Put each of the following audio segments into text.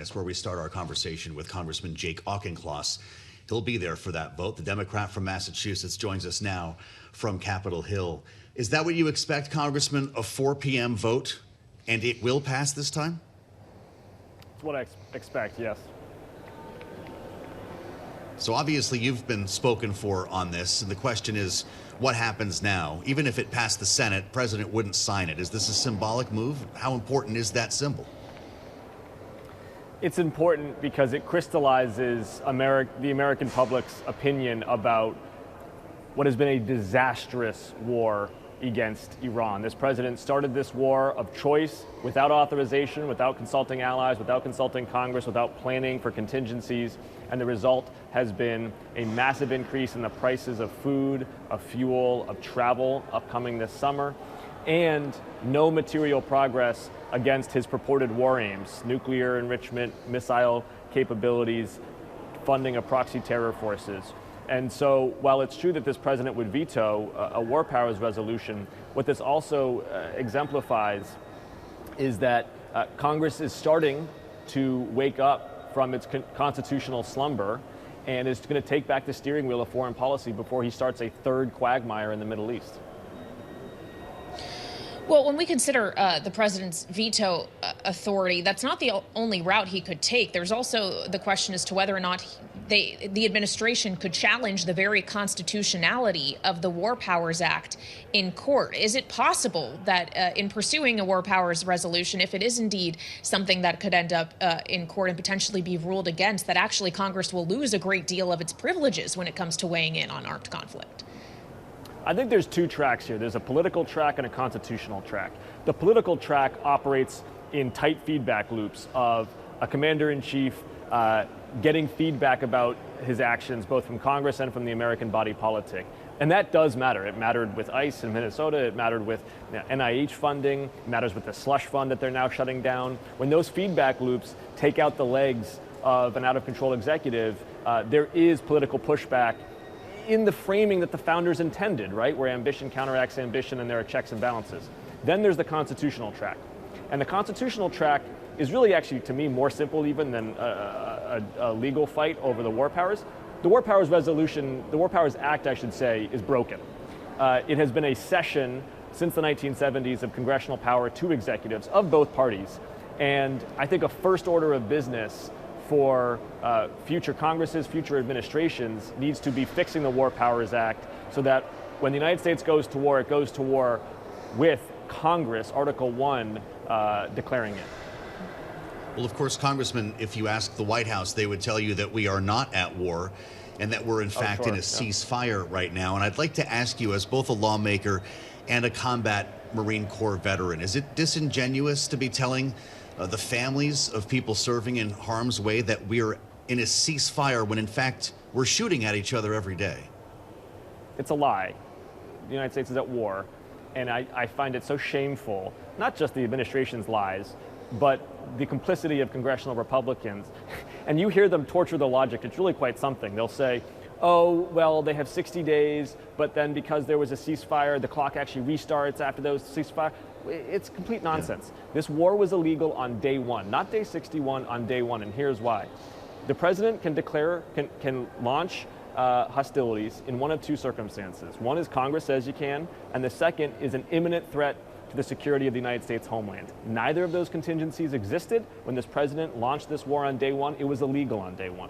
minutes, where we start our conversation with Congressman Jake Auchincloss. He'll be there for that vote. The Democrat from Massachusetts joins us now from Capitol Hill. Is that what you expect, Congressman, a 4 p.m. vote, and it will pass this time? That's what I expect, yes. So obviously you've been spoken for on this, and the question is, what happens now? Even if it passed the Senate, President wouldn't sign it. Is this a symbolic move? How important is that symbol? It's important because it crystallizes the American public's opinion about what has been a disastrous war against Iran. This president started this war of choice, without authorization, without consulting allies, without consulting Congress, without planning for contingencies, and the result has been a massive increase in the prices of food, of fuel, of travel upcoming this summer, and no material progress against his purported war aims: nuclear enrichment, missile capabilities, funding of proxy terror forces. And so while it's true that this president would veto a war powers resolution, what this also exemplifies is that Congress is starting to wake up from its constitutional slumber and is going to take back the steering wheel of foreign policy before he starts a third quagmire in the Middle East. Well, when we consider the president's veto authority, that's not the only route he could take. There's also the question as to whether or not the administration could challenge the very constitutionality of the War Powers Act in court. Is it possible that in pursuing a War Powers resolution, if it is indeed something that could end up in court and potentially be ruled against, that actually Congress will lose a great deal of its privileges when it comes to weighing in on armed conflict? I think there's two tracks here. There's a political track and a constitutional track. The political track operates in tight feedback loops of a commander-in-chief getting feedback about his actions, both from Congress and from the American body politic. And that does matter. It mattered with ICE in Minnesota. It mattered with NIH funding. It matters with the slush fund that they're now shutting down. When those feedback loops take out the legs of an out-of-control executive, there is political pushback in the framing that the founders intended, right? Where ambition counteracts ambition and there are checks and balances. Then there's the constitutional track. And the constitutional track is really actually, to me, more simple even than a legal fight over the war powers. The War Powers Resolution, the War Powers Act, I should say, is broken. It has been a cession since the 1970s of congressional power to executives of both parties. And I think a first order of business for future Congresses, future administrations, needs to be fixing the War Powers Act so that when the United States goes to war, it goes to war with Congress, Article 1, declaring it. Well, of course, Congressman, if you ask the White House, they would tell you that we are not at war and that we're in fact in a ceasefire right now. And I'd like to ask you, as both a lawmaker and a combat Marine Corps veteran, is it disingenuous to be telling the families of people serving in harm's way that we're in a ceasefire when in fact we're shooting at each other every day? It's a lie. The United States is at war, and I find it so shameful, not just the administration's lies, but the complicity of congressional Republicans. And you hear them torture the logic. It's really quite something. They'll say, oh, well, they have 60 days, but then because there was a ceasefire, the clock actually restarts after those ceasefire. It's complete nonsense. Yeah. This war was illegal on day one, not day 61, on day one, and here's why. The president can launch hostilities in one of two circumstances. One is Congress says you can, and the second is an imminent threat to the security of the United States homeland. Neither of those contingencies existed when this president launched this war on day one. It was illegal on day one.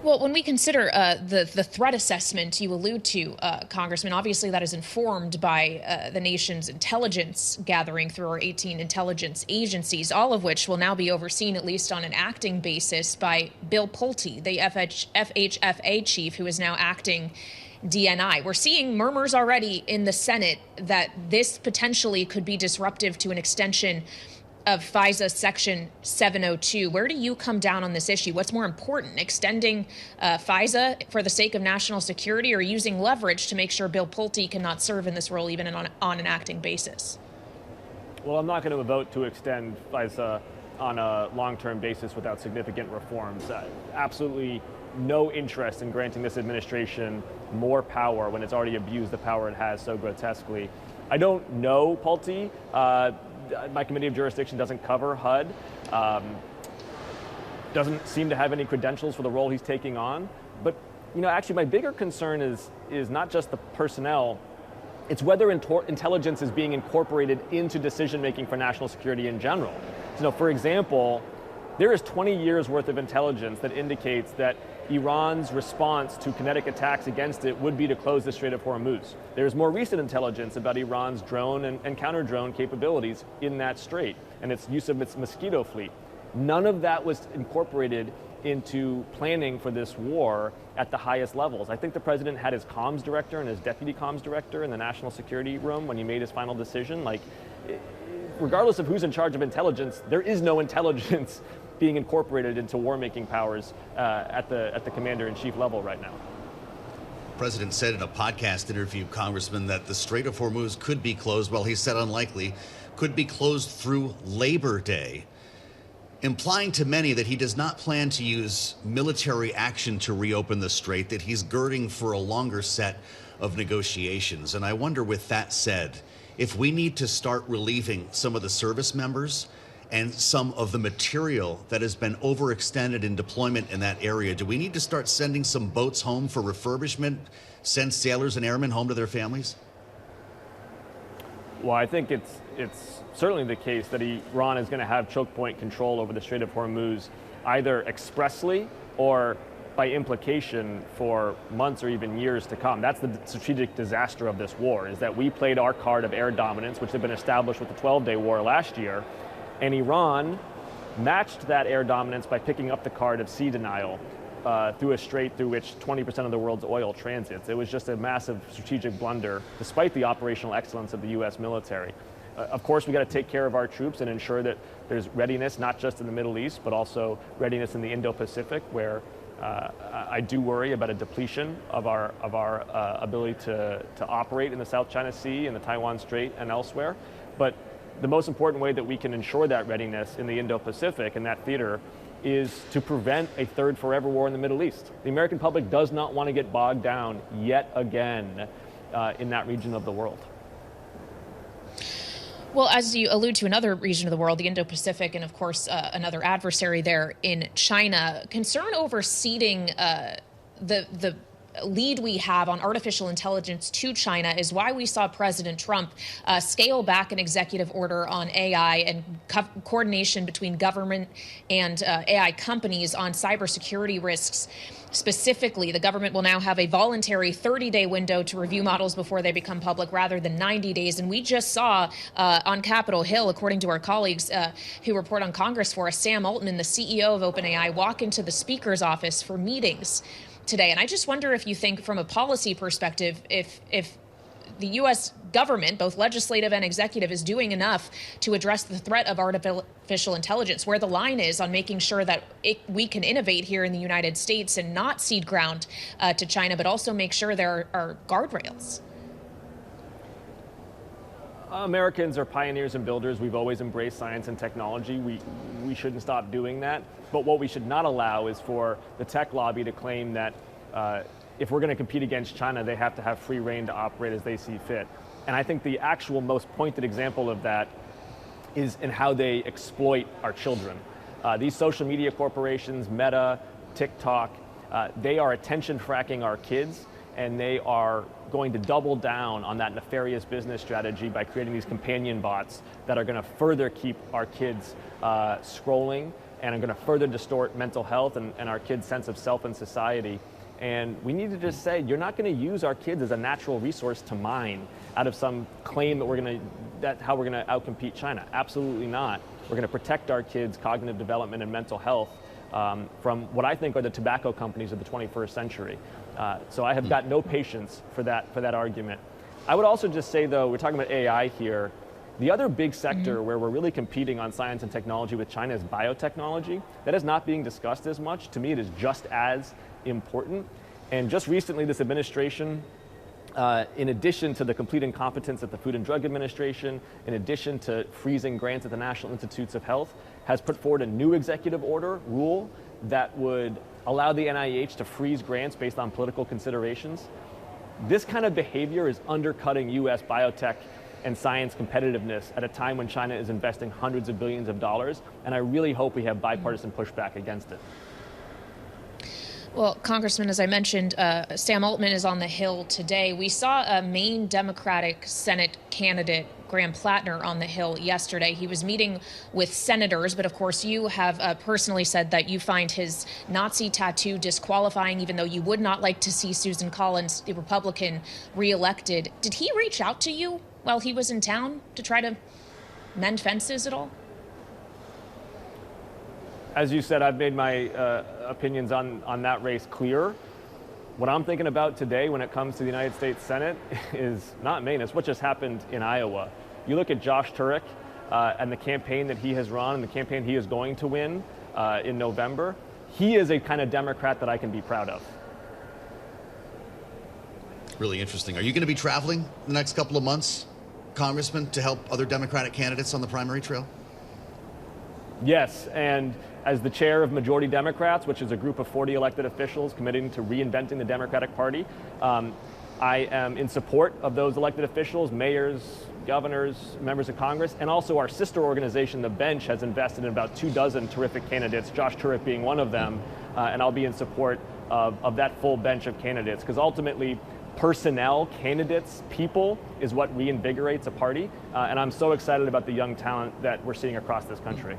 Well, when we consider the threat assessment you allude to, Congressman, obviously that is informed by the nation's intelligence gathering through our 18 intelligence agencies, all of which will now be overseen, at least on an acting basis, by Bill Pulte, the FHFA chief, who is now acting DNI. We're seeing murmurs already in the Senate that this potentially could be disruptive to an extension of FISA Section 702. Where do you come down on this issue? What's more important, extending FISA for the sake of national security, or using leverage to make sure Bill Pulte cannot serve in this role even on an acting basis? Well, I'm not going to vote to extend FISA on a long-term basis without significant reforms. Absolutely no interest in granting this administration more power when it's already abused the power it has so grotesquely. I don't know Pulte. my committee of jurisdiction doesn't cover HUD. Doesn't seem to have any credentials for the role he's taking on. But actually, my bigger concern is not just the personnel. It's whether intelligence is being incorporated into decision-making for national security in general. So, for example, there is 20 years worth of intelligence that indicates that Iran's response to kinetic attacks against it would be to close the Strait of Hormuz. There's more recent intelligence about Iran's drone and counter-drone capabilities in that strait and its use of its Mosquito fleet. None of that was incorporated into planning for this war at the highest levels. I think the president had his comms director and his deputy comms director in the national security room when he made his final decision. Regardless of who's in charge of intelligence, there is no intelligence being incorporated into war-making powers at the commander-in-chief level right now. The president said in a podcast interview, Congressman, that the Strait of Hormuz could be closed, well, he said unlikely, could be closed through Labor Day, implying to many that he does not plan to use military action to reopen the strait, that he's girding for a longer set of negotiations. And I wonder, with that said, if we need to start relieving some of the service members and some of the material that has been overextended in deployment in that area, do we need to start sending some boats home for refurbishment, send sailors and airmen home to their families? Well, I think it's certainly the case that Iran is going to have choke point control over the Strait of Hormuz, either expressly or by implication for months or even years to come. That's the strategic disaster of this war, is that we played our card of air dominance, which had been established with the 12-day war last year, and Iran matched that air dominance by picking up the card of sea denial through a strait through which 20% of the world's oil transits. It was just a massive strategic blunder, despite the operational excellence of the U.S. military. Of course, we got to take care of our troops and ensure that there's readiness, not just in the Middle East, but also readiness in the Indo-Pacific, where I do worry about a depletion of our ability to operate in the South China Sea and the Taiwan Strait and elsewhere. But the most important way that we can ensure that readiness in the Indo-Pacific and that theater is to prevent a third forever war in the Middle East. The American public does not want to get bogged down yet again in that region of the world. Well, as you allude to another region of the world, the Indo-Pacific, and of course another adversary there in China, concern over ceding the lead we have on artificial intelligence to China is why we saw President Trump scale back an executive order on AI and coordination between government and AI companies on cybersecurity risks. Specifically, the government will now have a voluntary 30-day window to review models before they become public rather than 90 days. And we just saw on Capitol Hill, according to our colleagues who report on Congress for us, Sam Altman, the CEO of OpenAI, walk into the Speaker's office for meetings today. And I just wonder if you think, from a policy perspective, if the U.S. government, both legislative and executive, is doing enough to address the threat of artificial intelligence, where the line is on making sure that we can innovate here in the United States and not cede ground to China, but also make sure there are guardrails. Americans are pioneers and builders. We've always embraced science and technology. We shouldn't stop doing that. But what we should not allow is for the tech lobby to claim that if we're going to compete against China, they have to have free reign to operate as they see fit. And I think the actual most pointed example of that is in how they exploit our children. These social media corporations, Meta, TikTok, they are attention fracking our kids, and they are going to double down on that nefarious business strategy by creating these companion bots that are going to further keep our kids scrolling and are going to further distort mental health and our kids' sense of self and society. And we need to just say, you're not going to use our kids as a natural resource to mine out of some claim that that's how we're going to outcompete China. Absolutely not. We're going to protect our kids' cognitive development and mental health from what I think are the tobacco companies of the 21st century. So I have got no patience for that argument. I would also just say, though, we're talking about AI here. The other big sector where we're really competing on science and technology with China is biotechnology. That is not being discussed as much. To me, it is just as important. And just recently, this administration, in addition to the complete incompetence at the Food and Drug Administration, in addition to freezing grants at the National Institutes of Health, has put forward a new executive order rule that would allow the NIH to freeze grants based on political considerations. This kind of behavior is undercutting U.S. biotech and science competitiveness at a time when China is investing hundreds of billions of dollars, and I really hope we have bipartisan pushback against it. Well, Congressman, as I mentioned, Sam Altman is on the Hill today. We saw a Maine Democratic Senate candidate, Graham Plattner, on the Hill yesterday. He was meeting with senators, but of course you have personally said that you find his Nazi tattoo disqualifying, even though you would not like to see Susan Collins, the Republican, reelected. Did he reach out to you while he was in town to try to mend fences at all? As you said, I've made my opinions on that race clear. What I'm thinking about today when it comes to the United States Senate is not Maine, it's what just happened in Iowa. You look at Josh Turek and the campaign that he has run and the campaign he is going to win in November. He is a kind of Democrat that I can be proud of. Really interesting. Are you going to be traveling the next couple of months, Congressman, to help other Democratic candidates on the primary trail? Yes, and as the chair of Majority Democrats, which is a group of 40 elected officials committing to reinventing the Democratic Party, I am in support of those elected officials, mayors, governors, members of Congress, and also our sister organization, The Bench, has invested in about 24 terrific candidates, Josh Turek being one of them, and I'll be in support of that full bench of candidates, because ultimately, personnel, candidates, people is what reinvigorates a party, and I'm so excited about the young talent that we're seeing across this country.